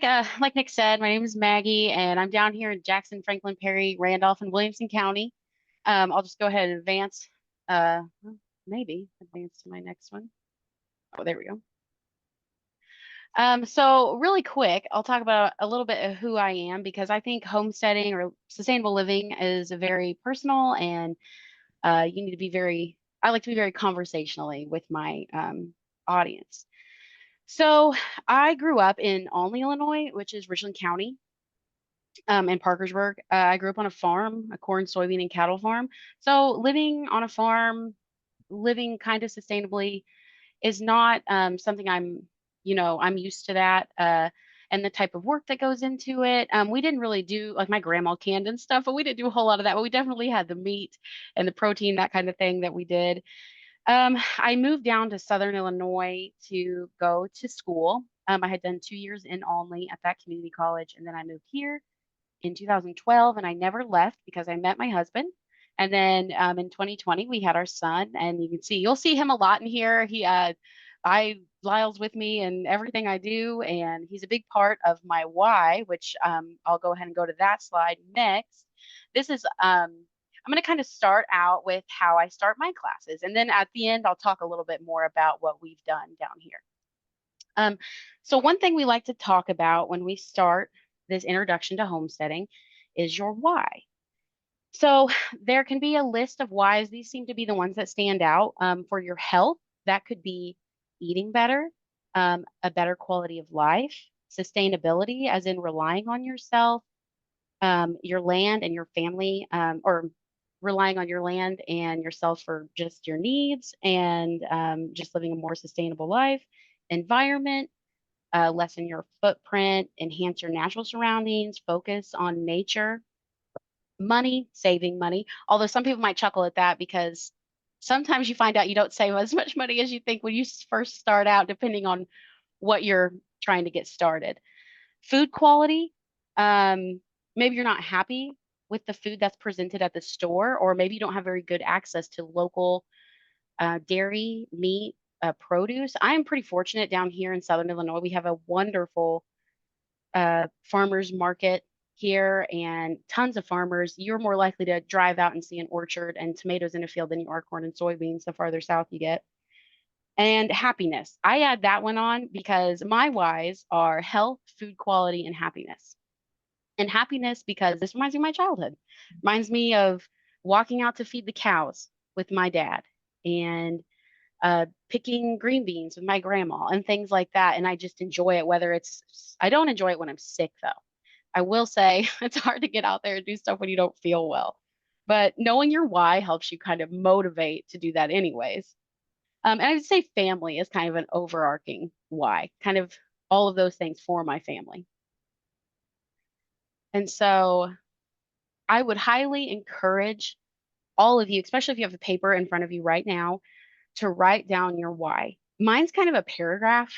Like Nick said, my name is Maggie, and I'm down here in Jackson, Franklin, Perry, Randolph, and Williamson County. I'll just go ahead and advance, well, maybe advance to my next one. Oh, there we go. So really quick, I'll talk about a little bit of who I am because I think homesteading or sustainable living is a very personal and you need to be I like to be very conversationally with my audience. So I grew up in Olney, Illinois, which is Richland County. In Parkersburg. I grew up on a farm, a corn, soybean, and cattle farm. So living on a farm, living kind of sustainably is not something I'm used to that. And the type of work that goes into it. We didn't really do like my grandma canned and stuff, but we didn't do a whole lot of that. But we definitely had the meat and the protein, that kind of thing that we did. I moved down to Southern Illinois to go to school. I had done 2 years in Olney at that community college, and then I moved here in 2012, and I never left because I met my husband. And then in 2020, we had our son, and you'll see him a lot in here. Lyle's with me in everything I do, and he's a big part of my why, which I'll go ahead and go to that slide next. This is I'm going to kind of start out with how I start my classes, and then at the end, I'll talk a little bit more about what we've done down here. Um, so one thing we like to talk about when we start this introduction to homesteading is your why. So there can be a list of whys. These seem to be the ones that stand out. For your health, that could be eating better, a better quality of life, sustainability, as in relying on yourself, your land and your family, or relying on your land and yourself for just your needs, and just living a more sustainable life, environment, lessen your footprint, enhance your natural surroundings, focus on nature, money, saving money. Although some people might chuckle at that because sometimes you find out you don't save as much money as you think when you first start out, depending on what you're trying to get started. Food quality, maybe you're not happy with the food that's presented at the store, or maybe you don't have very good access to local dairy, meat, produce. I am pretty fortunate down here in Southern Illinois. We have a wonderful farmers market here and tons of farmers. You're more likely to drive out and see an orchard and tomatoes in a field than you are corn and soybeans the farther south you get. And happiness. I add that one on because my whys are health, food quality, and happiness. And happiness because this reminds me of my childhood. Reminds me of walking out to feed the cows with my dad and picking green beans with my grandma and things like that. And I just enjoy it, I don't enjoy it when I'm sick though. I will say it's hard to get out there and do stuff when you don't feel well. But knowing your why helps you kind of motivate to do that anyways. And I'd say family is kind of an overarching why, kind of all of those things for my family. And so I would highly encourage all of you, especially if you have a paper in front of you right now, to write down your why. Mine's kind of a paragraph,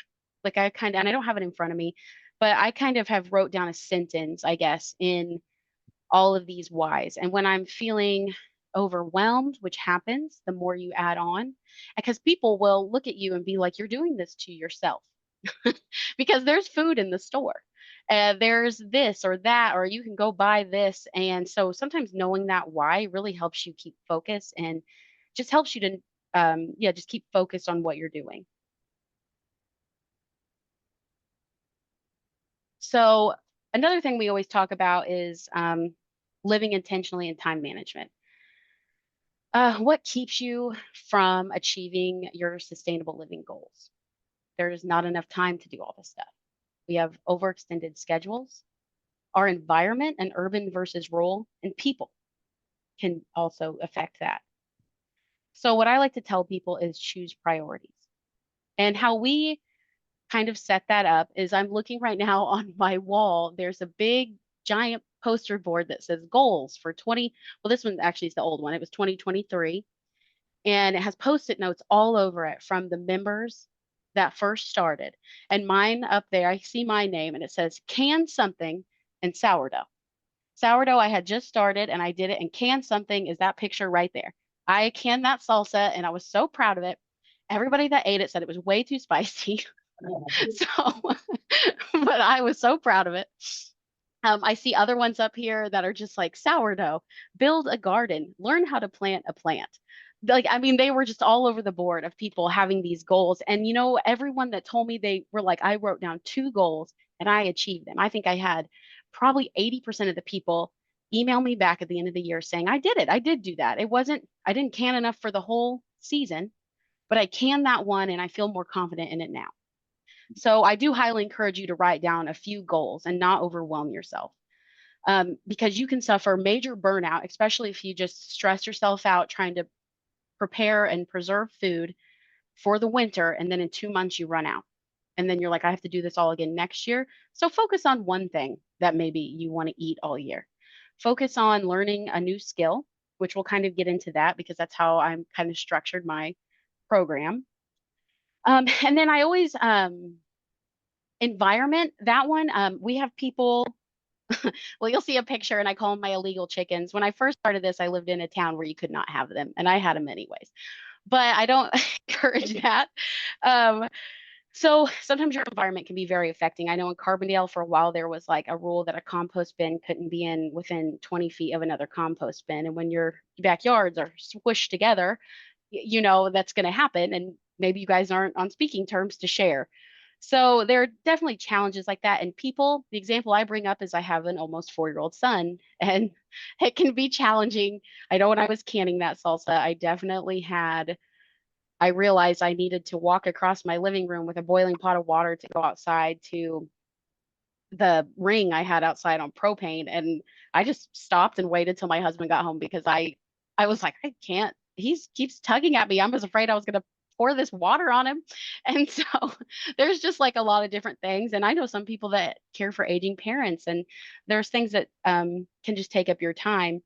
and I don't have it in front of me, but I kind of have wrote down a sentence, I guess, in all of these whys. And when I'm feeling overwhelmed, which happens, the more you add on, because people will look at you and be like, you're doing this to yourself because there's food in the store. There's this or that, or you can go buy this. And so sometimes knowing that why really helps you keep focus and just helps you to, yeah, just keep focused on what you're doing. So another thing we always talk about is living intentionally and time management. What keeps you from achieving your sustainable living goals? There's not enough time to do all this stuff. We have overextended schedules. Our environment and urban versus rural and people can also affect that. So what I like to tell people is choose priorities. And how we kind of set that up is I'm looking right now on my wall. There's a big giant poster board that says goals for 20. Well, this one actually is the old one. It was 2023. And it has post-it notes all over it from the members that first started. And mine up there, I see my name and it says can something and sourdough. Sourdough, I had just started and I did it. And can something is that picture right there. I canned that salsa and I was so proud of it. Everybody that ate it said it was way too spicy. So, but I was so proud of it. I see other ones up here that are just like sourdough, build a garden, learn how to plant a plant. Like, I mean, they were just all over the board of people having these goals. And, everyone that told me they were like, I wrote down two goals and I achieved them. I think I had probably 80% of the people email me back at the end of the year saying, I did it. I did do that. I didn't can enough for the whole season, but I can that one and I feel more confident in it now. So I do highly encourage you to write down a few goals and not overwhelm yourself, because you can suffer major burnout, especially if you just stress yourself out trying to prepare and preserve food for the winter. And then in 2 months, you run out. And then you're like, I have to do this all again next year. So focus on one thing that maybe you want to eat all year. Focus on learning a new skill, which we'll kind of get into that because that's how I'm kind of structured my program. And then I always, environment, that one, we have people, well, you'll see a picture and I call them my illegal chickens. When I first started this, I lived in a town where you could not have them and I had them anyways, but I don't encourage that. Um, so sometimes your environment can be very affecting. I know in Carbondale for a while there was like a rule that a compost bin couldn't be in within 20 feet of another compost bin. And when your backyards are squished together, that's going to happen. And maybe you guys aren't on speaking terms to share. So there are definitely challenges like that. And people, the example I bring up is I have an almost 4-year-old son, and it can be challenging. I know when I was canning that salsa, I realized I needed to walk across my living room with a boiling pot of water to go outside to the ring I had outside on propane. And I just stopped and waited till my husband got home because I was like, I can't. He keeps tugging at me. I was afraid I was going to pour this water on him. And so there's just like a lot of different things. And I know some people that care for aging parents, and there's things that can just take up your time.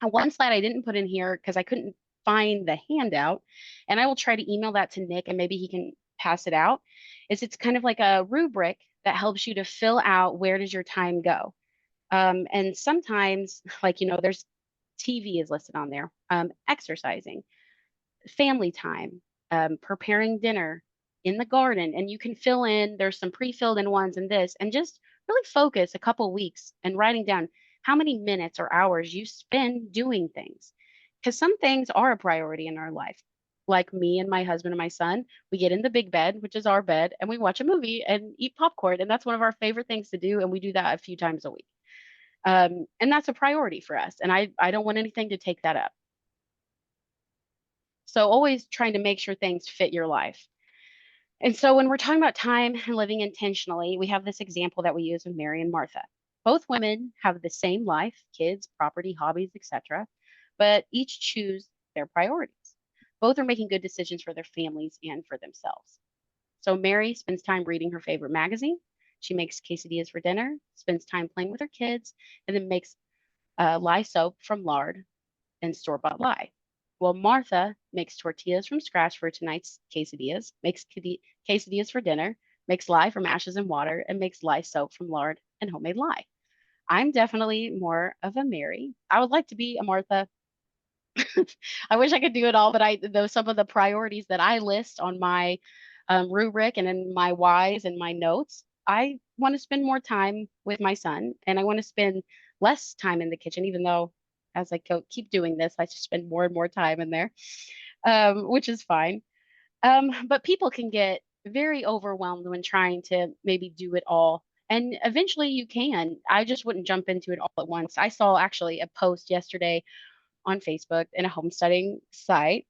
And one slide I didn't put in here because I couldn't find the handout, and I will try to email that to Nick and maybe he can pass it out, is it's kind of like a rubric that helps you to fill out where does your time go. And sometimes, like, there's TV is listed on there, exercising, family time, preparing dinner in the garden, and you can fill in, there's some pre-filled in ones and this, and just really focus a couple weeks and writing down how many minutes or hours you spend doing things. Because some things are a priority in our life. Like me and my husband and my son, we get in the big bed, which is our bed, and we watch a movie and eat popcorn. And that's one of our favorite things to do. And we do that a few times a week. And that's a priority for us. And I don't want anything to take that up. So always trying to make sure things fit your life. And so when we're talking about time and living intentionally, we have this example that we use of Mary and Martha. Both women have the same life, kids, property, hobbies, etc., but each choose their priorities. Both are making good decisions for their families and for themselves. So Mary spends time reading her favorite magazine. She makes quesadillas for dinner, spends time playing with her kids, and then makes lye soap from lard and store-bought lye. Well, Martha makes tortillas from scratch for tonight's quesadillas, makes quesadillas for dinner, makes lye from ashes and water, and makes lye soap from lard and homemade lye. I'm definitely more of a Mary. I would like to be a Martha. I wish I could do it all, but those some of the priorities that I list on my rubric and in my whys and my notes. I want to spend more time with my son, and I want to spend less time in the kitchen, even though as I keep doing this, I just spend more and more time in there, which is fine. But people can get very overwhelmed when trying to maybe do it all. And eventually you can. I just wouldn't jump into it all at once. I saw actually a post yesterday on Facebook in a homesteading site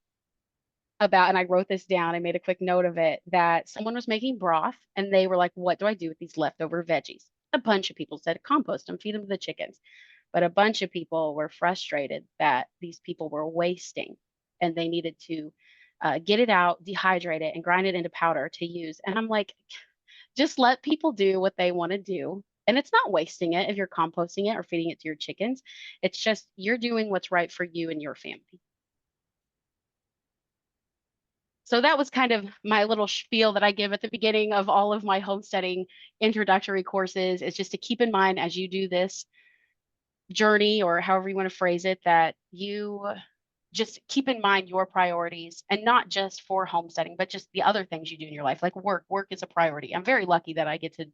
about, and I wrote this down, I made a quick note of it, that someone was making broth and they were like, what do I do with these leftover veggies? A bunch of people said compost them, feed them to the chickens. But a bunch of people were frustrated that these people were wasting and they needed to get it out, dehydrate it, and grind it into powder to use. And I'm like, just let people do what they want to do. And it's not wasting it if you're composting it or feeding it to your chickens. It's just you're doing what's right for you and your family. So that was kind of my little spiel that I give at the beginning of all of my homesteading introductory courses, is just to keep in mind as you do this journey, or however you want to phrase it, that you just keep in mind your priorities, and not just for homesteading, but just the other things you do in your life. Like work. Work is a priority. I'm very lucky that I get to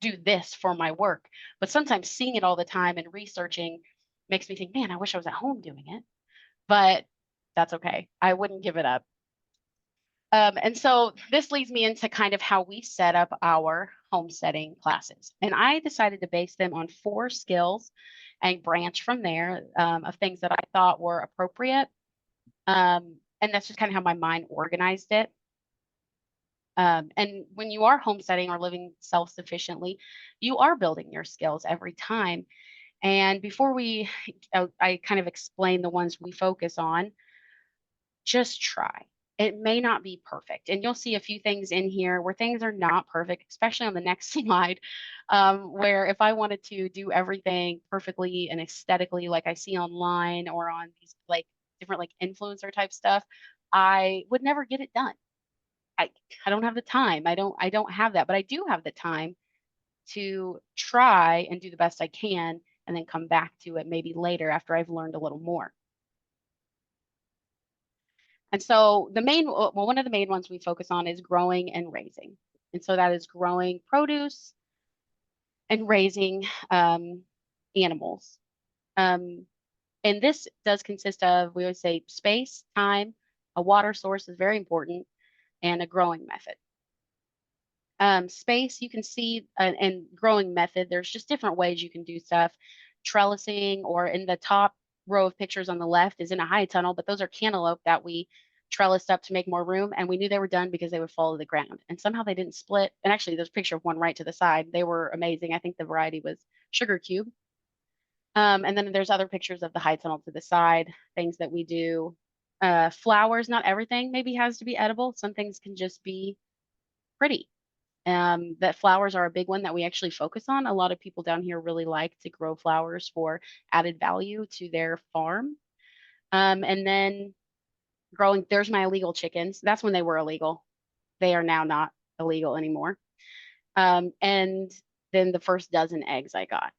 do this for my work, but sometimes seeing it all the time and researching makes me think, man, I wish I was at home doing it, but that's okay. I wouldn't give it up. And so this leads me into kind of how we set up our homesteading classes. And I decided to base them on 4 skills and branch from there, of things that I thought were appropriate. And that's just kind of how my mind organized it. And when you are homesteading or living self-sufficiently, you are building your skills every time. And before I kind of explain the ones we focus on, just try. It may not be perfect. And you'll see a few things in here where things are not perfect, especially on the next slide, where if I wanted to do everything perfectly and aesthetically, like I see online or on these like different like influencer type stuff, I would never get it done. I, I don't have the time. I don't have that, but I do have the time to try and do the best I can and then come back to it maybe later after I've learned a little more. And so one of the main ones we focus on is growing and raising. And so that is growing produce and raising animals. Um, and this does consist of, we always say, space, time, a water source is very important, and a growing method. Space, you can see, and growing method, there's just different ways you can do stuff. Trellising, or in the top row of pictures on the left is in a high tunnel, but those are cantaloupe that we trellised up to make more room. And we knew they were done because they would fall to the ground. And somehow they didn't split. And actually, there's a picture of one right to the side. They were amazing. I think the variety was sugar cube. And then there's other pictures of the high tunnel to the side, things that we do. Flowers, not everything maybe has to be edible. Some things can just be pretty. That flowers are a big one that we actually focus on. A lot of people down here really like to grow flowers for added value to their farm. And then growing, there's my illegal chickens. That's when they were illegal. They are now not illegal anymore. And then the first dozen eggs I got.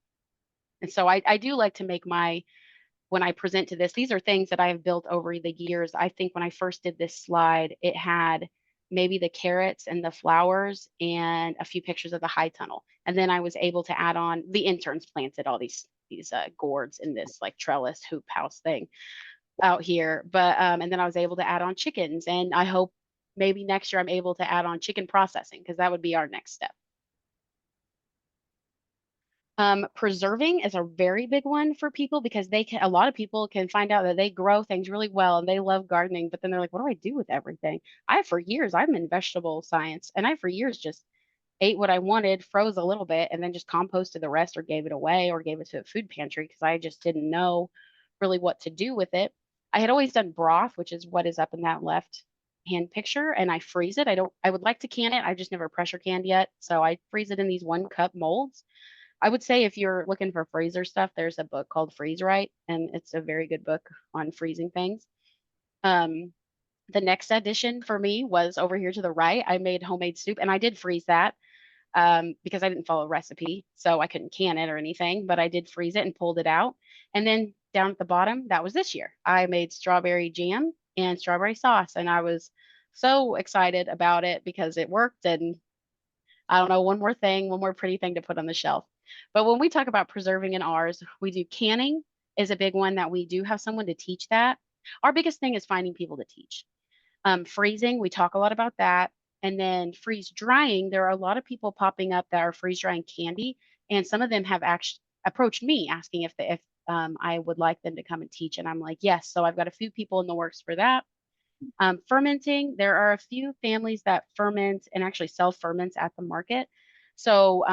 And so I do like to make when I present to this, these are things that I have built over the years. I think when I first did this slide, it had maybe the carrots and the flowers and a few pictures of the high tunnel. And then I was able to add on, the interns planted all these gourds in this like trellis hoop house thing out here. But and then I was able to add on chickens, and I hope maybe next year I'm able to add on chicken processing, because that would be our next step. Preserving is a very big one for people, because a lot of people can find out that they grow things really well and they love gardening, but then they're like, what do I do with everything? For years, I'm in vegetable science, and I for years just ate what I wanted, froze a little bit, and then just composted the rest or gave it away or gave it to a food pantry because I just didn't know really what to do with it. I had always done broth, which is what is up in that left hand picture, and I freeze it. I would like to can it. I just never pressure canned yet. So I freeze it in these 1 cup molds. I would say if you're looking for freezer stuff, there's a book called Freeze Right, and it's a very good book on freezing things. Um, the next addition for me was over here to the right. I made homemade soup, and I did freeze that because I didn't follow a recipe, so I couldn't can it or anything, but I did freeze it and pulled it out. And then down at the bottom, that was this year. I made strawberry jam and strawberry sauce, and I was so excited about it because it worked. And I don't know, one more pretty thing to put on the shelf. But when we talk about preserving in ours, we do canning is a big one that we do have someone to teach that. Our biggest thing is finding people to teach. Freezing, we talk a lot about that. And then freeze drying, there are a lot of people popping up that are freeze drying candy, and some of them have actually approached me asking if I would like them to come and teach, and I'm like, yes. So I've got a few people in the works for that. Fermenting, there are a few families that ferment and actually sell ferments at the market. So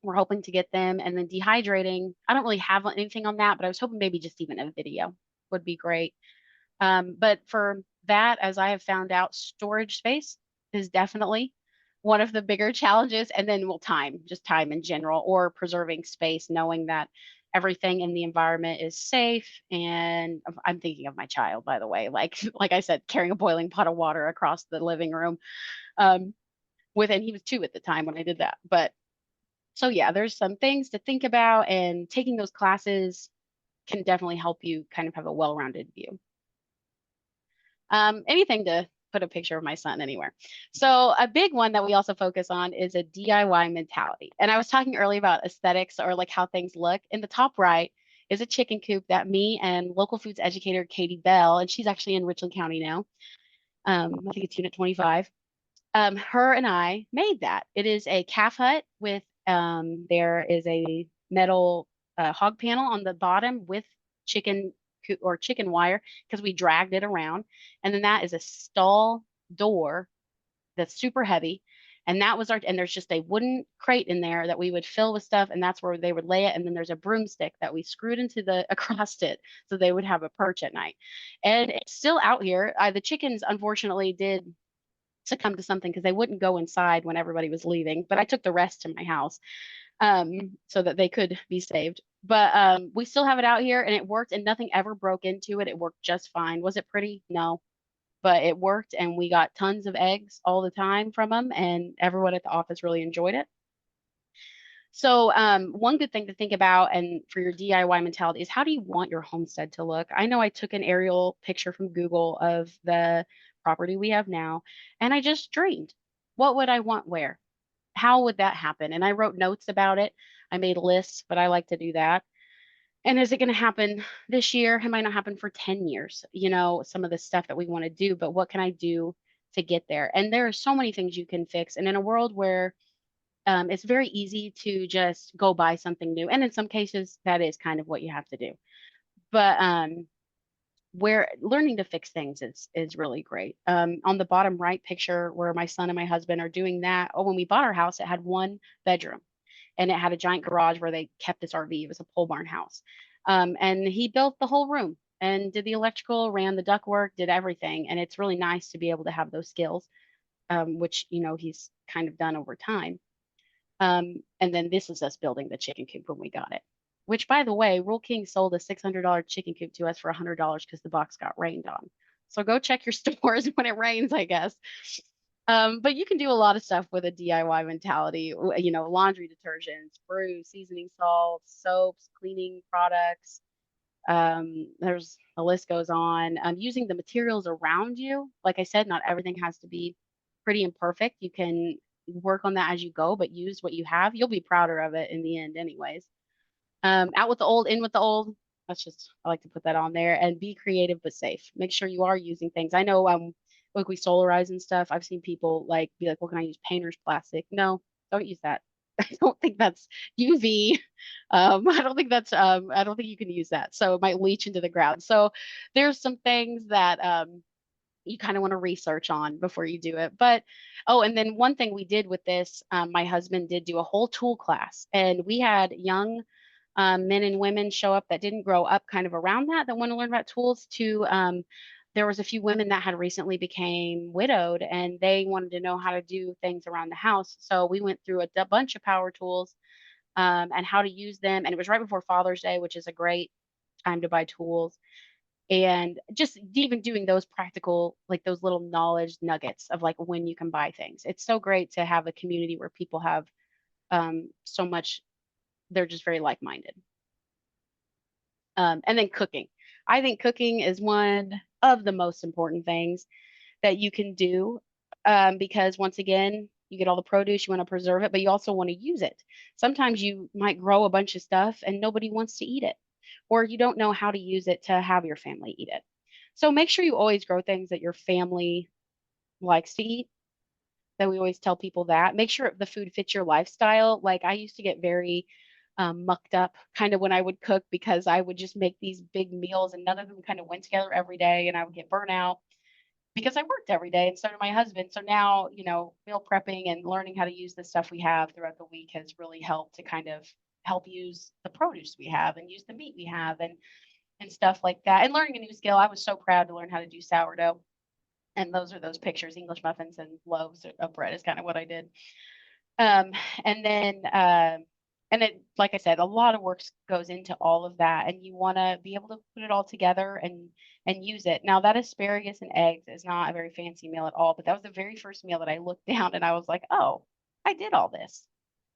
we're hoping to get them. And then dehydrating, I don't really have anything on that, but I was hoping maybe just even a video would be great. But for that, as I have found out, storage space is definitely one of the bigger challenges. And then, well, just time in general, or preserving space, knowing that everything in the environment is safe. And I'm thinking of my child, by the way, like I said, carrying a boiling pot of water across the living room um, and he was 2 at the time when I did that. But so yeah, there's some things to think about, and taking those classes can definitely help you kind of have a well-rounded view. Anything to put a picture of my son anywhere. So a big one that we also focus on is a DIY mentality. And I was talking earlier about aesthetics or like how things look. In the top right is a chicken coop that me and local foods educator Katie Bell, and she's actually in Richland County now. I think it's Unit 25. Her and I made that. It is a calf hut with there is a metal hog panel on the bottom with chicken or chicken wire because we dragged it around, and then that is a stall door that's super heavy. And that was our, and there's just a wooden crate in there that we would fill with stuff, and that's where they would lay it. And then there's a broomstick that we screwed into the across it, so they would have a perch at night. And it's still out here. The chickens, unfortunately, did succumb to something because they wouldn't go inside when everybody was leaving. But I took the rest to my house so that they could be saved. But we still have it out here, and it worked, and nothing ever broke into it. It worked just fine. Was it pretty? No, but it worked, and we got tons of eggs all the time from them, and everyone at the office really enjoyed it. So, one good thing to think about and for your DIY mentality is how do you want your homestead to look? I know I took an aerial picture from Google of the property we have now, and I just dreamed, what would I want where? How would that happen? And I wrote notes about it. I made lists, but I like to do that. And is it going to happen this year? It might not happen for 10 years, some of the stuff that we want to do, but what can I do to get there? And there are so many things you can fix. And in a world where it's very easy to just go buy something new. And in some cases, that is kind of what you have to do. But where learning to fix things is really great. On the bottom right picture where my son and my husband are doing that. Oh, when we bought our house, it had one bedroom and it had a giant garage where they kept this RV. It was a pole barn house. And he built the whole room and did the electrical, ran the ductwork, did everything. And it's really nice to be able to have those skills, which, he's kind of done over time. And then this is us building the chicken coop when we got it. Which, by the way, Rural King sold a $600 chicken coop to us for $100 because the box got rained on. So go check your stores when it rains, I guess. But you can do a lot of stuff with a DIY mentality. Laundry detergents, brew, seasoning salts, soaps, cleaning products. There's the list goes on. Using the materials around you. Like I said, not everything has to be pretty and perfect. You can work on that as you go, but use what you have. You'll be prouder of it in the end, anyways. Out with the old, in with the old. I like to put that on there and be creative but safe. Make sure you are using things. I know, like we solarize and stuff. I've seen people like be like, well, can I use painter's plastic? No, don't use that. I don't think that's UV. I don't think you can use that. So it might leach into the ground. So there's some things that you kind of want to research on before you do it. But oh, and then one thing we did with this, my husband did do a whole tool class, and we had young men and women show up that didn't grow up kind of around that want to learn about tools. There was a few women that had recently became widowed, and they wanted to know how to do things around the house. So we went through a bunch of power tools and how to use them. And it was right before Father's Day, which is a great time to buy tools and just even doing those practical like those little knowledge nuggets of like when you can buy things. It's so great to have a community where people have so much, they're just very like-minded. And then cooking, I think cooking is one of the most important things that you can do, because once again you get all the produce, you want to preserve it, but you also want to use it. Sometimes you might grow a bunch of stuff and nobody wants to eat it, or you don't know how to use it to have your family eat it. So make sure you always grow things that your family likes to eat. That we always tell people that. Make sure the food fits your lifestyle. Like I used to get very mucked up kind of when I would cook because I would just make these big meals and none of them kind of went together every day and I would get burnt out because I worked every day and so did my husband. So now, meal prepping and learning how to use the stuff we have throughout the week has really helped to kind of help use the produce we have and use the meat we have and stuff like that. And learning a new skill. I was so proud to learn how to do sourdough. And those are those pictures, English muffins and loaves of bread is kind of what I did. Um, and then, and then, like I said, a lot of work goes into all of that, and you want to be able to put it all together and use it. Now, that asparagus and eggs is not a very fancy meal at all, but that was the very first meal that I looked down and I was like, oh, I did all this.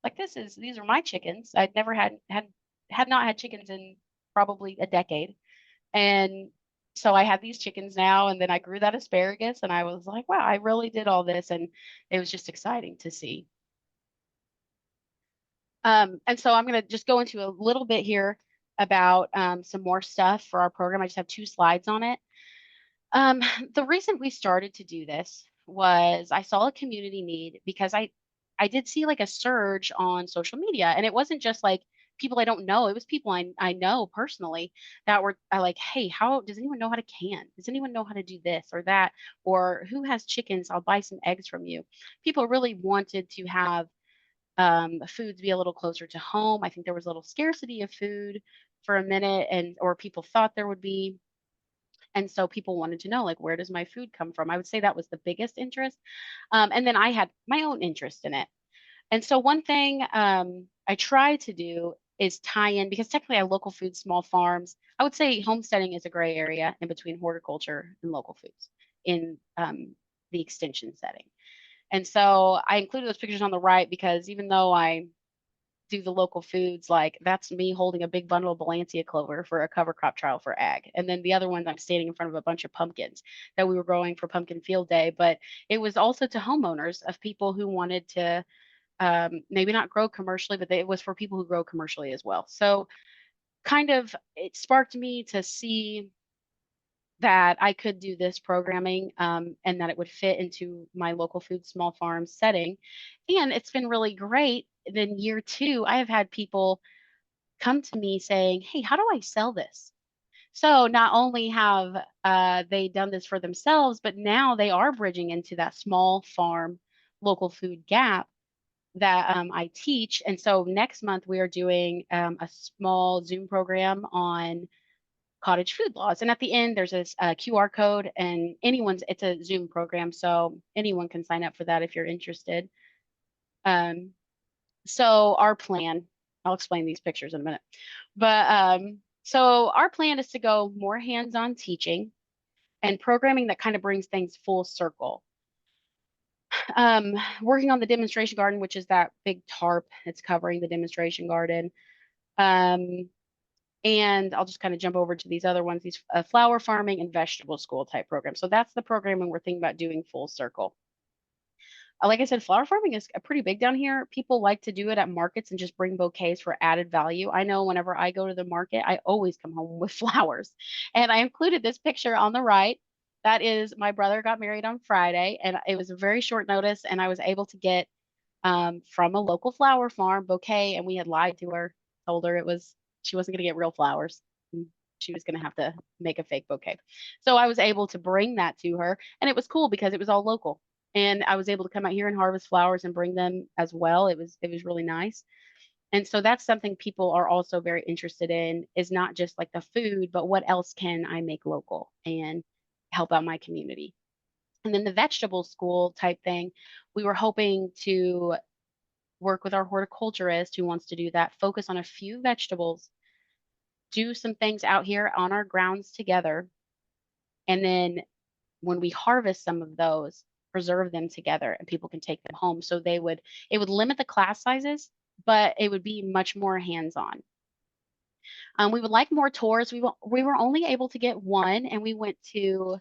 Like these are my chickens. I'd never had not had chickens in probably a decade, and So I had these chickens now, and then I grew that asparagus, and I was like, wow, I really did all this. And it was just exciting to see. And so I'm going to just go into a little bit here about some more stuff for our program. I just have 2 slides on it. Um, the reason we started to do this was I saw a community need because I did see like a surge on social media, and it wasn't just like people I don't know. It was people I know personally that were like, hey, how does anyone know how to can? Does anyone know how to do this or that? Or who has chickens? I'll buy some eggs from you. People really wanted to have food to be a little closer to home. I think there was a little scarcity of food for a minute, and or people thought there would be. And so people wanted to know, like, where does my food come from? I would say that was the biggest interest. And then I had my own interest in it. And so one thing I try to do is tie in, because technically I local food, small farms. I would say homesteading is a gray area in between horticulture and local foods in the extension setting. And so I included those pictures on the right because even though I do the local foods, like that's me holding a big bundle of Balantia clover for a cover crop trial for ag. And then the other ones, I'm standing in front of a bunch of pumpkins that we were growing for pumpkin field day. But it was also to homeowners of people who wanted to maybe not grow commercially, but it was for people who grow commercially as well. So kind of it sparked me to see that I could do this programming and that it would fit into my local food small farm setting. And it's been really great. Then year 2, I have had people come to me saying, hey, how do I sell this? So not only have they done this for themselves, but now they are bridging into that small farm local food gap that I teach. And so next month we are doing a small Zoom program on cottage food laws. And at the end, there's this QR code, and it's a Zoom program, so anyone can sign up for that if you're interested. Um, so our plan, I'll explain these pictures in a minute, but so our plan is to go more hands-on teaching and programming that kind of brings things full circle. Working on the demonstration garden, which is that big tarp that's covering the demonstration garden. Um, and I'll just kind of jump over to these other ones, these flower farming and vegetable school type programs. So that's the programming we're thinking about doing full circle. Like I said, flower farming is pretty big down here. People like to do it at markets and just bring bouquets for added value. I know whenever I go to the market, I always come home with flowers. And I included this picture on the right. That is my brother got married on Friday, and it was a very short notice, and I was able to get from a local flower farm bouquet, and we had lied to her, told her she wasn't going to get real flowers. She was going to have to make a fake bouquet. So I was able to bring that to her, and it was cool because it was all local. And I was able to come out here and harvest flowers and bring them as well. It was really nice. And so that's something people are also very interested in, is not just like the food, but what else can I make local and help out my community. And then the vegetable school type thing, we were hoping to work with our horticulturist who wants to do that, focus on a few vegetables, do some things out here on our grounds together. And then when we harvest some of those, preserve them together and people can take them home. So it would limit the class sizes, but it would be much more hands-on. We would like more tours. We were only able to get one, and we went to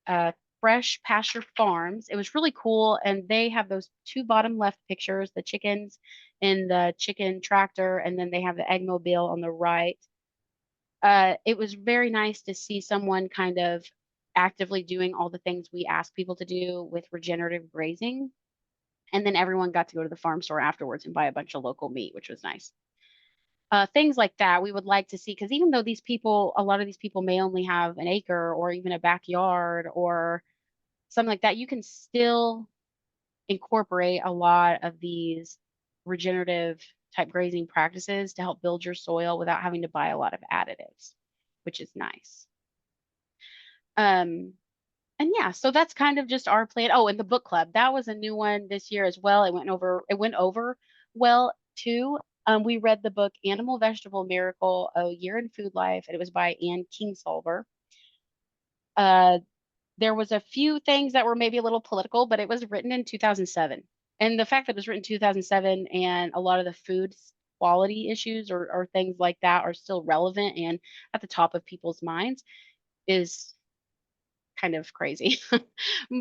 uh, Fresh Pasture Farms. It was really cool, and they have those 2 bottom left pictures, the chickens in the chicken tractor, and then they have the egg mobile on the right. It was very nice to see someone kind of actively doing all the things we ask people to do with regenerative grazing. And then everyone got to go to the farm store afterwards and buy a bunch of local meat, which was nice. Things like that we would like to see, because even though a lot of these people may only have an acre or even a backyard or something like that, you can still incorporate a lot of these regenerative type grazing practices to help build your soil without having to buy a lot of additives, which is nice. Um, and yeah, so that's kind of just our plan. Oh, and the book club, that was a new one this year as well. It went over well too. We read the book Animal Vegetable Miracle, A Year in Food Life, and it was by Anne Kingsolver. Uh, there was a few things that were maybe a little political, but it was written in 2007. And the fact that it was written in 2007 and a lot of the food quality issues or things like that are still relevant and at the top of people's minds is kind of crazy.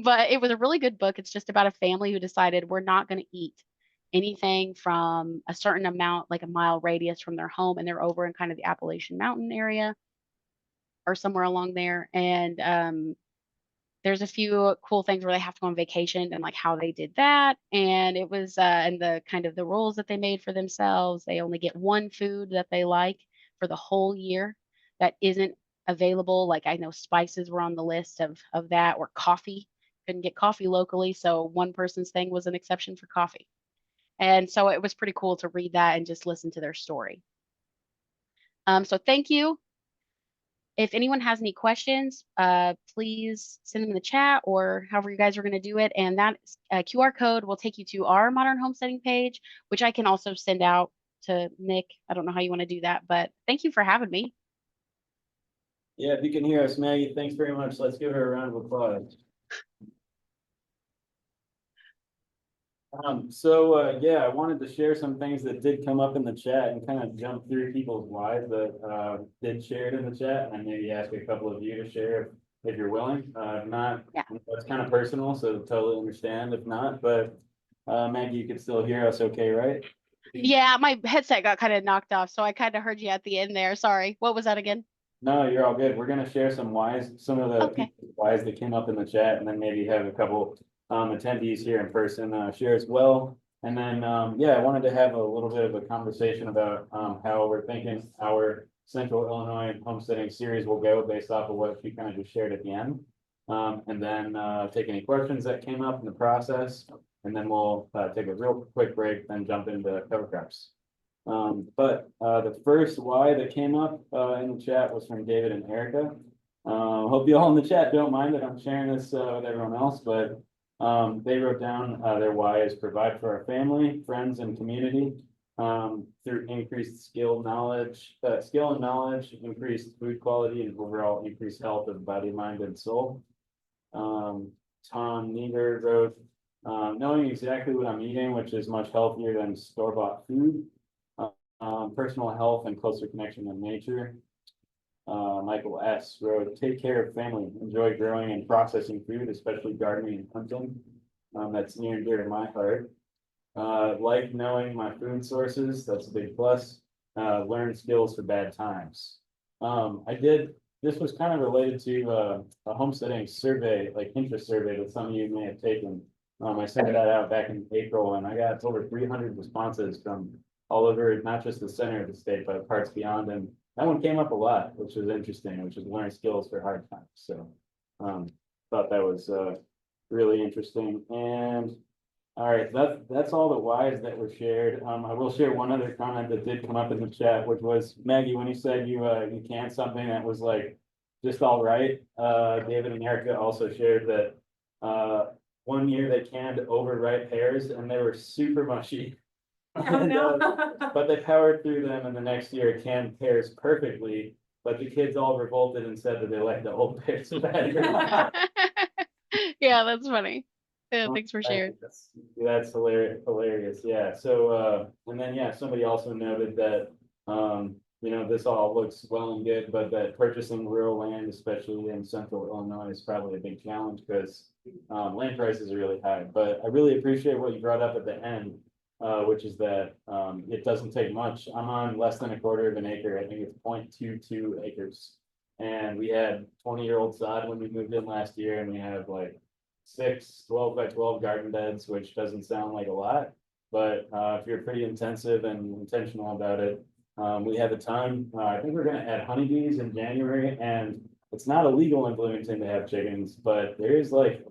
But it was a really good book. It's just about a family who decided we're not going to eat anything from a certain amount, like a mile radius from their home, and they're over in kind of the Appalachian Mountain area or somewhere along there. And there's a few cool things where they have to go on vacation and like how they did that. And it was and the kind of the rules that they made for themselves. They only get one food that they like for the whole year that isn't available. Like I know spices were on the list of that, or coffee. Couldn't get coffee locally, so one person's thing was an exception for coffee. And so it was pretty cool to read that and just listen to their story. So thank you. If anyone has any questions, please send them in the chat or however you guys are going to do it. And that QR code will take you to our modern homesteading page, which I can also send out to Nick. I don't know how you want to do that, but thank you for having me. Yeah, if you can hear us, Maggie, thanks very much. Let's give her a round of applause. Yeah, I wanted to share some things that did come up in the chat and kind of jump through people's whys that did share it in the chat, and maybe ask a couple of you to share if you're willing. If not, Yeah. It's kind of personal, so totally understand if not, but Maggie, you can still hear us okay, right? Yeah, my headset got kind of knocked off, so I kind of heard you at the end there. Sorry. What was that again? No, you're all good. We're gonna share some whys, some of the Okay. whys that came up in the chat, and then maybe have a couple attendees here in person share as well. And then yeah, I wanted to have a little bit of a conversation about how we're thinking our Central Illinois homesteading series will go based off of what you kind of just shared at the end. And then take any questions that came up in the process, and then we'll take a real quick break, then jump into cover crops. The first why that came up in the chat was from David and Erica. Hope you all in the chat don't mind that I'm sharing this with everyone else, but they wrote down their why is provide for our family, friends, and community through increased skill and knowledge, increased food quality, and overall increased health of body, mind, and soul. Tom Neger wrote, knowing exactly what I'm eating, which is much healthier than store-bought food. Personal health and closer connection with nature. Michael S. wrote, take care of family, enjoy growing and processing food, especially gardening and hunting. That's near and dear to my heart. Like knowing my food sources, that's a big plus. Learn skills for bad times. This was kind of related to a homesteading survey, like interest survey that some of you may have taken. I sent that out back in April, and I got over 300 responses from all over, not just the center of the state, but parts beyond. And that one came up a lot, which was interesting, which is learn skills for hard times. So thought that was really interesting. And all right, that's all the whys that were shared. I will share one other comment that did come up in the chat, which was Maggie, when you said you canned something that was like just all right. David and Erica also shared that one year they canned overripe pears and they were super mushy. Oh, no. But they powered through them, and the next year canned pears perfectly. But the kids all revolted and said that they liked the old pears better. Yeah, that's funny. Yeah, thanks for sharing. That's hilarious. Yeah. So and then yeah, somebody also noted that this all looks well and good, but that purchasing rural land, especially in central Illinois, is probably a big challenge because land prices are really high. But I really appreciate what you brought up at the end. Which is that it doesn't take much. I'm on less than a quarter of an acre. I think it's 0.22 acres. And we had 20-year-old sod when we moved in last year, and we have like 6 12 by 12 garden beds, which doesn't sound like a lot. But if you're pretty intensive and intentional about it, we have a ton. I think we're going to add honeybees in January, and it's not illegal in Bloomington to have chickens, but there is like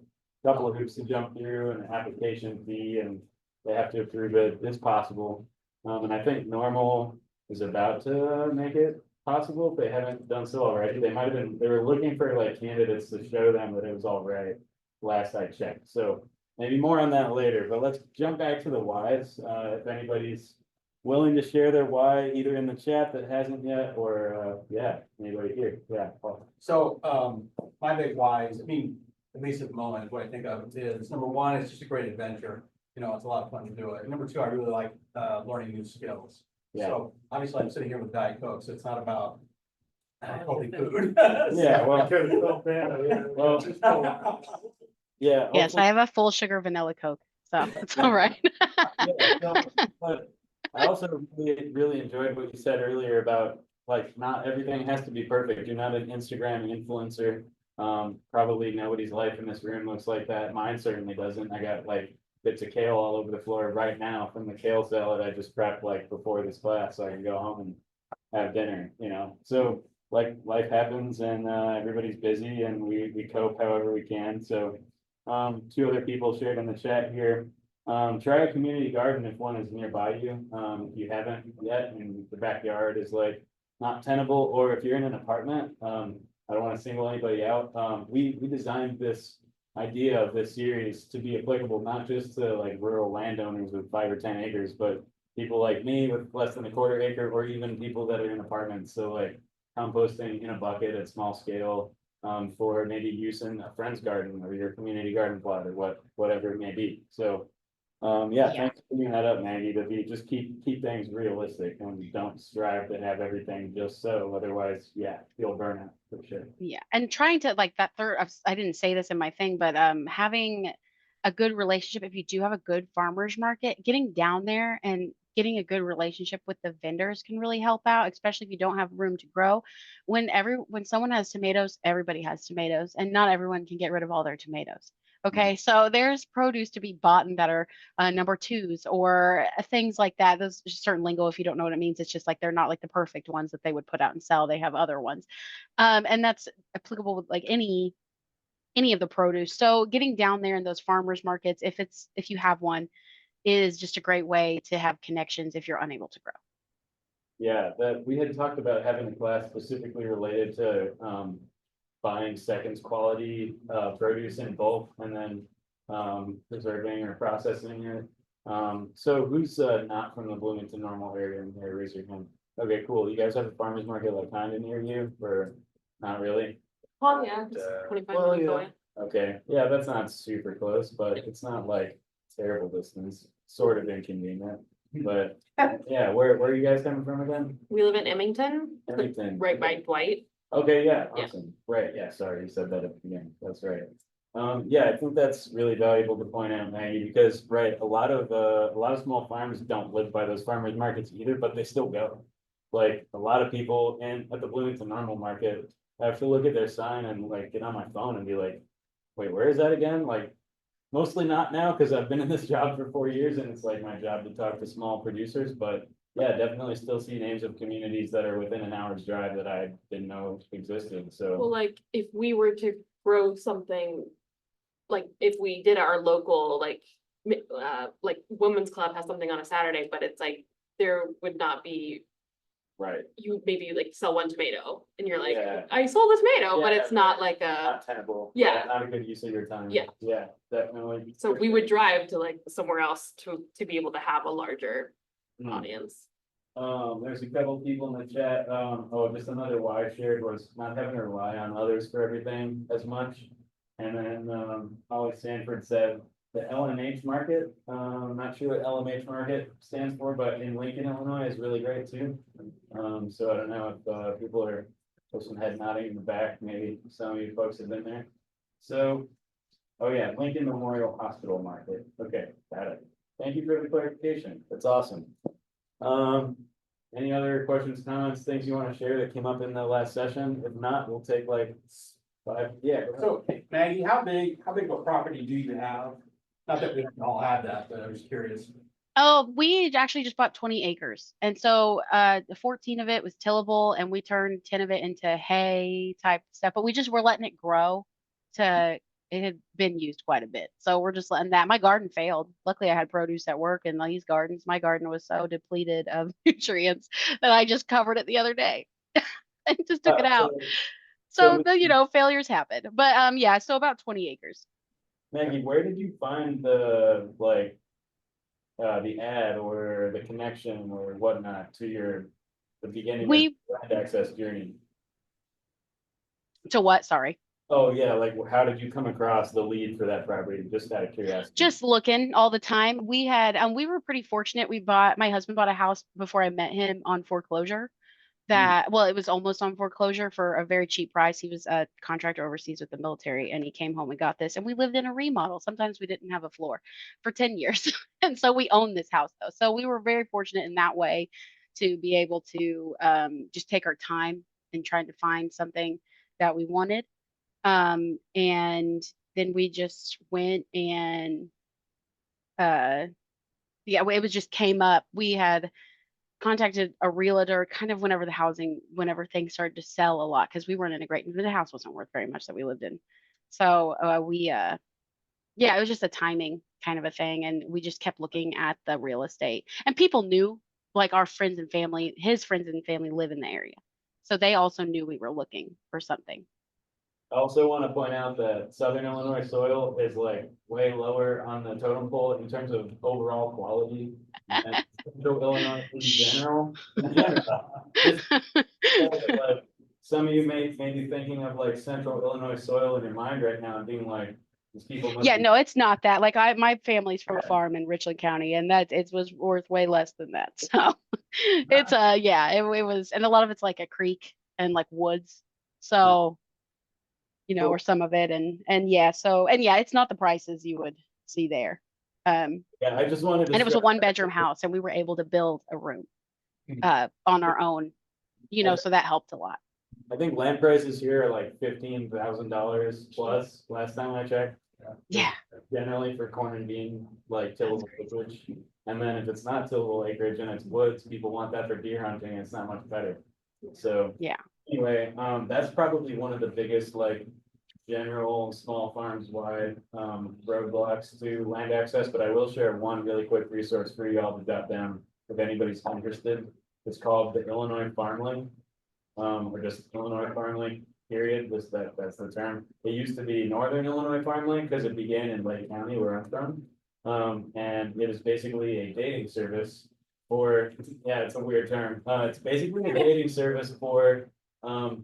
a couple of hoops to jump through, and an application fee, and they have to approve it. It's possible. And I think Normal is about to make it possible if they haven't done so already. They were looking for like candidates to show them that it was all right last I checked. So maybe more on that later, but let's jump back to the whys. If anybody's willing to share their why, either in the chat that hasn't yet, or yeah, anybody here. Yeah, Paul. So my big why is, at least at the moment, what I think of is number one, it's just a great adventure. It's a lot of fun to do it. And number two, I really like learning new skills. Yeah. So obviously I'm sitting here with Diet Coke, so it's not about healthy food. Yeah, well, yeah. Yes, hopefully- I have a full sugar vanilla Coke, so it's all right. yeah, no, but I also really enjoyed what you said earlier about like not everything has to be perfect. You're not an Instagram influencer. Probably nobody's life in this room looks like that. Mine certainly doesn't. I got like bits of kale all over the floor right now from the kale salad I just prepped like before this class, so I can go home and have dinner, you know. So like life happens and everybody's busy and we cope however we can. So two other people shared in the chat here. Try a community garden if one is nearby you. If you haven't yet and the backyard is like not tenable, or if you're in an apartment, I don't want to single anybody out. We designed this idea of this series to be applicable not just to like rural landowners with 5 or 10 acres, but people like me with less than a quarter acre, or even people that are in apartments. So like composting in a bucket at small scale, for maybe use in a friend's garden or your community garden plot or whatever it may be. So yeah, Yeah. thanks for bringing that up, Maggie, to be, just keep things realistic and don't strive to have everything just so, otherwise, yeah, you'll burn out for sure. Yeah, and trying to like that third, I didn't say this in my thing, but having a good relationship, if you do have a good farmers market, getting down there and getting a good relationship with the vendors can really help out, especially if you don't have room to grow. When someone has tomatoes, everybody has tomatoes, and not everyone can get rid of all their tomatoes. Okay, so there's produce to be bought and that are number twos or things like that. There's just certain lingo. If you don't know what it means, it's just like they're not like the perfect ones that they would put out and sell. They have other ones. And that's applicable with like any of the produce. So getting down there in those farmers markets, if you have one, is just a great way to have connections if you're unable to grow. Yeah, that we had talked about having a class specifically related to buying seconds quality produce in bulk and then preserving or processing it. So who's not from the Bloomington Normal area in here? Raise your hand. Okay, cool. You guys have a farmers market like kind of near you, or not really? Oh, yeah, just 25 minutes away. Okay, yeah, that's not super close, but it's not like terrible distance, sort of inconvenient. But yeah, where are you guys coming from again? We live in Emmington, Everything. right by Dwight. Okay, yeah, Yeah. awesome. Right, yeah, sorry, you said that at the beginning. That's right. Yeah, I think that's really valuable to point out, Maggie, because right, a lot of small farms don't live by those farmers markets either, but they still go. Like a lot of people at the Bloomington Normal Market, I have to look at their sign and like get on my phone and be like, wait, where is that again? Like mostly not now because I've been in this job for 4 years and it's like my job to talk to small producers, but yeah, definitely still see names of communities that are within an hour's drive that I didn't know existed. So Well, like if we were to grow something, like if we did our local, like women's club has something on a Saturday, but it's like there would not be, right, you maybe like sell one tomato and you're like, Yeah. I sold a tomato, but Yeah, it's not right. like a, not tenable. Yeah. Not a good use of your time. Yeah. Yeah, definitely. so we would drive to like somewhere else to be able to have a larger Hmm. audience. There's a couple people in the chat. Just another why I shared was not having to rely on others for everything as much. And then, Holly Sanford said the LMH market, I'm not sure what LMH market stands for, but in Lincoln, Illinois is really great too. So I don't know if people are, there's some head nodding in the back, maybe some of you folks have been there. So, oh yeah, Lincoln Memorial Hospital Market. Okay, got it. Thank you for the clarification. That's awesome. Any other questions, comments, things you want to share that came up in the last session? If not, we'll take like 5. Yeah. go ahead. So Maggie, how big of a property do you have? Not that we all have that, but I was curious. Oh, we actually just bought 20 acres. And so 14 of it was tillable and we turned 10 of it into hay type stuff, but we're letting it grow it had been used quite a bit. So we're just letting that. My garden failed. Luckily I had produce at work and these gardens, my garden was so depleted of nutrients that I just covered it the other day and just took it out. So failures happen. But yeah, so about 20 acres. Maggie, where did you find the the ad or the connection or whatnot to the beginning of your land access journey? To what? Sorry. Oh yeah, like how did you come across the lead for that property? Just out of curiosity. Just looking all the time. We had we were pretty fortunate. My husband bought a house before I met him on foreclosure. that, well, it was almost on foreclosure for a very cheap price. He was a contractor overseas with the military and he came home and got this. And we lived in a remodel. Sometimes we didn't have a floor for 10 years. And so we owned this house though. So we were very fortunate in that way to be able to just take our time in trying to find something that we wanted. And then we just went and yeah, it was just came up. We had contacted a realtor kind of whenever things started to sell a lot because we weren't in a great, the house wasn't worth very much that we lived in. So yeah, it was just a timing kind of a thing. And we just kept looking at the real estate and people knew, like our friends and family, his friends and family live in the area. So they also knew we were looking for something. I also want to point out that Southern Illinois soil is like way lower on the totem pole in terms of overall quality. And Central Illinois in general. Just, like, some of you may be thinking of like Central Illinois soil in your mind right now and being like, these people must Yeah, be. no, it's not that. Like my family's from a farm in Richland County and that it was worth way less than that. So it's yeah, it was, and a lot of it's like a creek and like woods. So Cool. or some of it and yeah, so and yeah, it's not the prices you would see there. Yeah, I just wanted to. And it was a stress- 1-bedroom house and we were able to build a room on our own, so that helped a lot. I think land prices here are like $15,000 plus last time I checked. Yeah. Generally for corn and bean, like tillable acreage. And then if it's not tillable acreage and it's woods, people want that for deer hunting. It's not much better. So. Yeah. Anyway, that's probably one of the biggest, like, general small farms wide, roadblocks to land access, but I will share one really quick resource for you all to jot down if anybody's interested. It's called the Illinois Farm Link, or just Illinois Farm Link, period, that's the term. It used to be Northern Illinois Farm Link because it began in Lake County where I'm from. And it is basically a dating service for, yeah, it's a weird term. It's basically a dating service for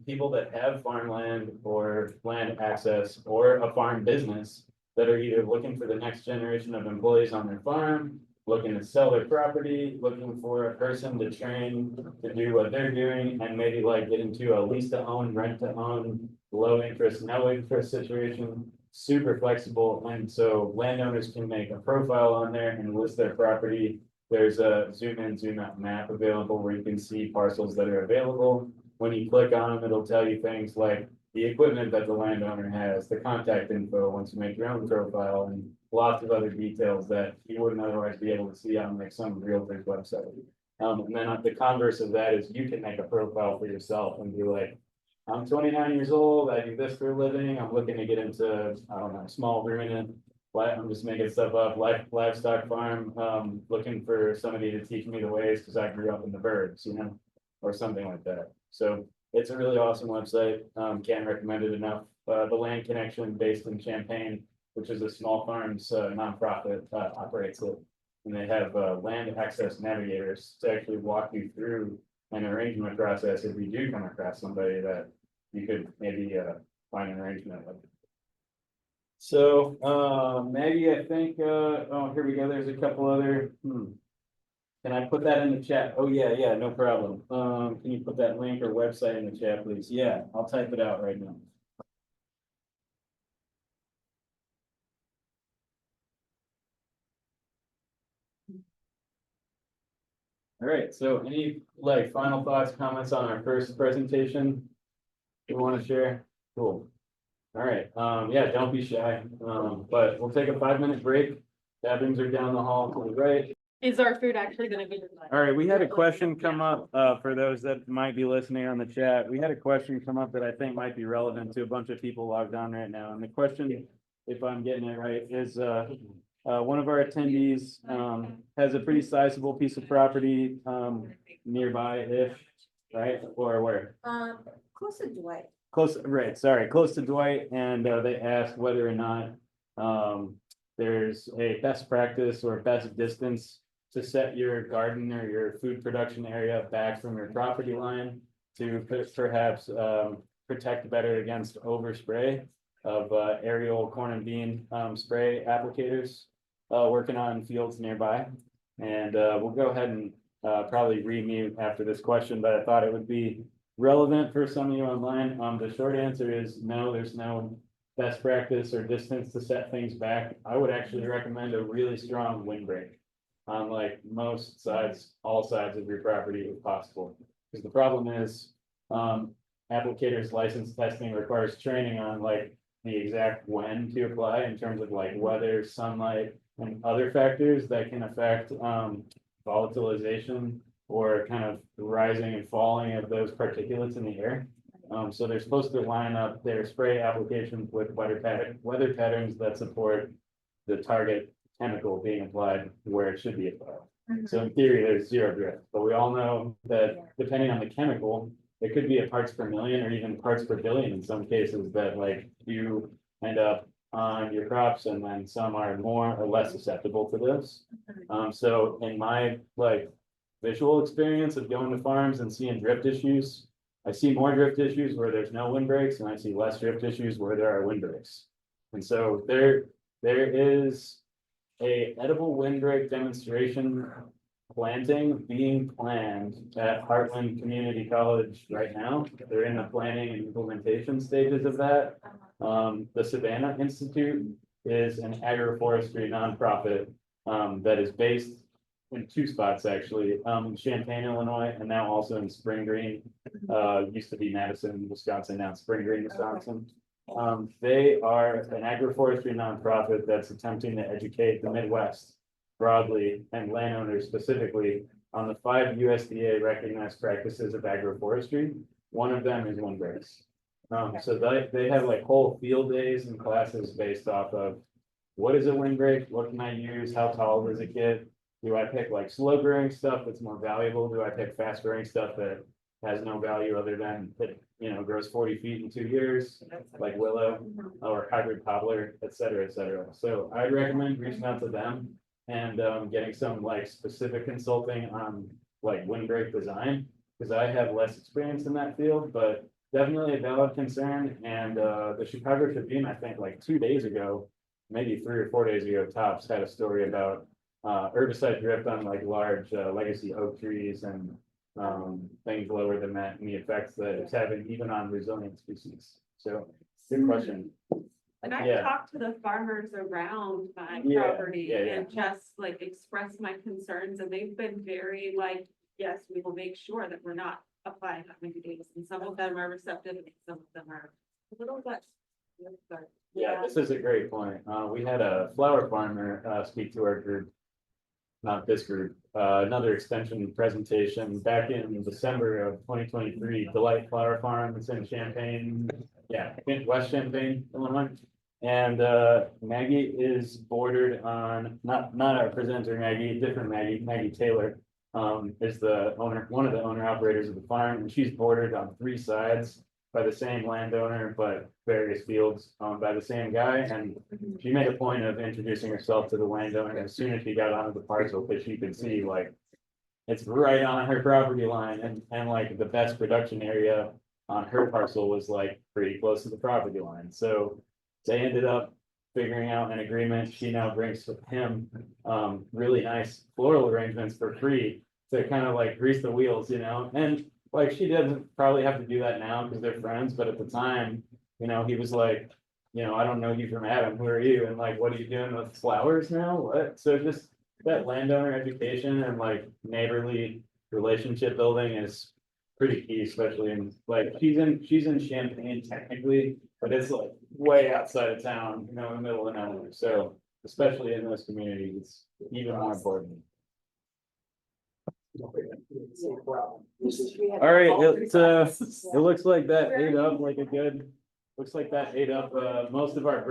people that have farmland or land access or a farm business that are either looking for the next generation of employees on their farm, looking to sell their property, looking for a person to train to do what they're doing, and maybe like get into a lease to own, rent to own, low interest, no interest situation, super flexible. And so landowners can make a profile on there and list their property. There's a zoom in, zoom out map available where you can see parcels that are available. When you click on them, it'll tell you things like the equipment that the landowner has, the contact info once you make your own profile, and lots of other details that you wouldn't otherwise be able to see on like some realtor's website. And then the converse of that is you can make a profile for yourself and be like, I'm 29 years old, I do this for a living, I'm looking to get into, I don't know, small ruminant, I'm just making stuff up, livestock farm, looking for somebody to teach me the ways because I grew up in the birds, or something like that. So it's a really awesome website. Can't recommend it enough. The Land Connection based in Champaign, which is a small farms nonprofit, operates it. And they have land access navigators to actually walk you through an arrangement process if you do come across somebody that you could maybe find an arrangement with. So Maggie, I think, oh, here we go. There's a couple other, Can I put that in the chat? Oh, yeah, no problem. Can you put that link or website in the chat, please? Yeah, I'll type it out right now. All right, so any like final thoughts, comments on our first presentation you want to share? Cool. All right, yeah, don't be shy. But we'll take a 5-minute break. Bathrooms are down the hall to the right. Is our food actually gonna be? All right, we had a question come up, for those that might be listening on the chat. We had a question come up that I think might be relevant to a bunch of people logged on right now. And the question, if I'm getting it right, is, one of our attendees, has a pretty sizable piece of property, nearby-ish, right? Or where? Close to Dwight. Close, right, sorry, close to Dwight, and, they asked whether or not, there's a best practice or best distance to set your garden or your food production area back from your property line to perhaps protect better against overspray of aerial corn and bean spray applicators working on fields nearby. And we'll go ahead and probably remute after this question, but I thought it would be relevant for some of you online. The short answer is no, there's no best practice or distance to set things back. I would actually recommend a really strong windbreak on like most sides, all sides of your property if possible. Because the problem is, applicators license testing requires training on like the exact when to apply in terms of like weather, sunlight, and other factors that can affect, volatilization or kind of rising and falling of those particulates in the air. So they're supposed to line up their spray applications with weather patterns that support the target chemical being applied where it should be applied. So in theory, there's zero drift, but we all know that depending on the chemical, it could be a parts per million or even parts per billion in some cases that like you end up on your crops, and then some are more or less susceptible to this. So in my like visual experience of going to farms and seeing drift issues, I see more drift issues where there's no windbreaks, and I see less drift issues where there are windbreaks. And so there is a edible windbreak demonstration planting being planned at Heartland Community College right now. They're in the planning and implementation stages of that. The Savannah Institute is an agroforestry nonprofit that is based in two spots actually, in Champaign, Illinois, and now also in Spring Green. Used to be Madison, Wisconsin, now Spring Green, Wisconsin. They are an agroforestry nonprofit that's attempting to educate the Midwest broadly and landowners specifically on the 5 USDA recognized practices of agroforestry. One of them is windbreaks. So they have like whole field days and classes based off of what is a windbreak, what can I use, how tall does it get? Do I pick like slow growing stuff that's more valuable? Do I pick fast growing stuff that has no value other than that, you know, grows 40 feet in 2 years, like willow or hybrid poplar, et cetera, et cetera. So I'd recommend reaching out to them and getting some like specific consulting on like windbreak design, because I have less experience in that field, but definitely a valid concern. And the Chicago Tribune, I think like 2 days ago, maybe 3 or 4 days ago tops, had a story about herbicide drift on like large legacy oak trees and things lower than that, and the effects that it's having even on resilient species. So good question. And I've Yeah. talked to the farmers around my Yeah, property yeah, yeah. and just like expressed my concerns, and they've been very like, yes, we will make sure that we're not applying that many days. And some of them are receptive and some of them are a little bit. Yeah, this is a great point. We had a flower farmer speak to our group. Not this group, another extension presentation back in December of 2023, Delight Flower Farm. It's in Champaign, yeah, in West Champaign, Illinois. And Maggie is bordered on, not our presenter Maggie, different Maggie Taylor, is the owner, one of the owner operators of the farm, and she's bordered on 3 sides by the same landowner, but various fields owned by the same guy. And she made a point of introducing herself to the landowner as soon as she got onto the parcel, because she could see like it's right on her property line, and like the best production area on her parcel was like pretty close to the property line. So they ended up figuring out an agreement. She now brings with him really nice floral arrangements for free to kind of like grease the wheels, you know. And like she doesn't probably have to do that now because they're friends, but at the time, you know, he was like, you know, I don't know you from Adam, who are you? And like, what are you doing with flowers now? What? So just that landowner education and like neighborly relationship building is pretty key, especially in like, she's in Champaign technically, but it's like way outside of town, you know, in the middle of nowhere. So especially in those communities, it's even more important. All right, it looks like that ate up like a good, looks like that ate up most of our